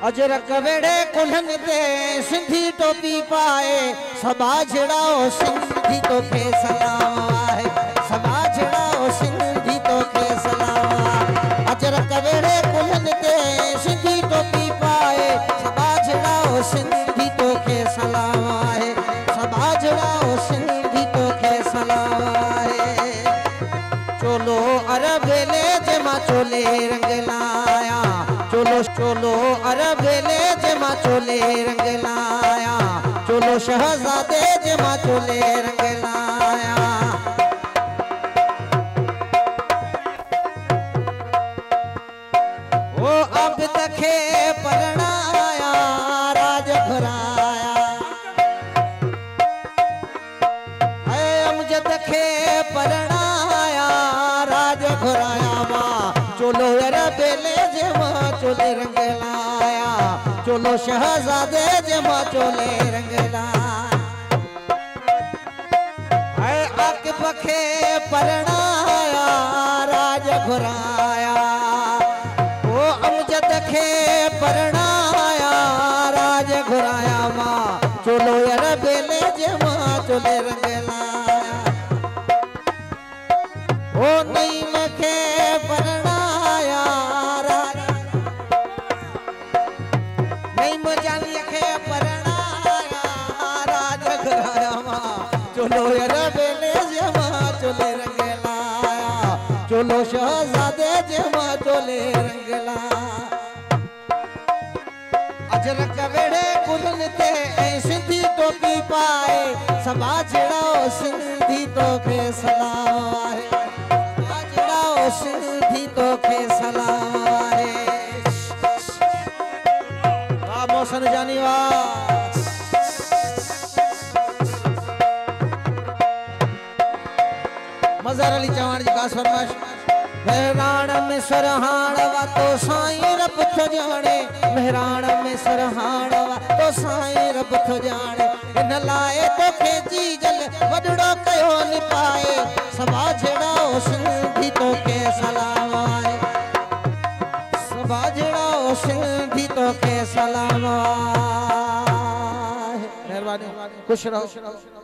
अजरक वेड़े कुल्हन ते सिंधी टोपी पाए सबा जड़ाओ सिंधी तो के सलाम आहे सबा जड़ाओ सिंधी तो के सलाम अजरक वेड़े कुल्हन ते सिंधी टोपी पाए सबा जड़ाओ सिंधी तो के सलाम आहे सबा जड़ाओ सिंधी तो के सलाम आहे चोलो अरबेले जमा चोले रंग लाया चोलो चोलो अरबेले जमा चोले रंग लाया चोलो शहजादे जमा चोले रंग लाया वो अब तखे परणाया राज भराया है अमजद खे परणाया राज भराया मां चोलो अरबेले जमा चोले रंग लाया चोलो शहजादे जमा चोले रंग लाया है आक पखे परणाया राज घुराया वो अमजद खे परणाया राज घुराया मां चोलो अरबेले जमा चोले रंग लाया ओ नहीं मखे परणाया चोलो अरबेले जमा चोले रंग लाया चोलो शहजादे जमा चोले रंग लाया अजरक वेड़े कुल्हन ते सिंधी टोपी पाए सबा जड़ाओ सिंधी तो के सलाम आहे सबा जड़ाओ सिंधी तो के सलाम आहे वाह मोहसन जानी वाह मज़हर अली चवाण जी खास फरमाइश मेहरान में सरहाण वा तो साईं रब थो जाने मेहरान में सरहाण वा तो साईं रब थो जाने इन लाए तो के जी जल वडड़ो कयो नि पाए सबा जड़ाओ सिंधी तो के सलाम आहे सबा जड़ाओ सिंधी तो के सलाम आहे मेहरबानी खुश रहो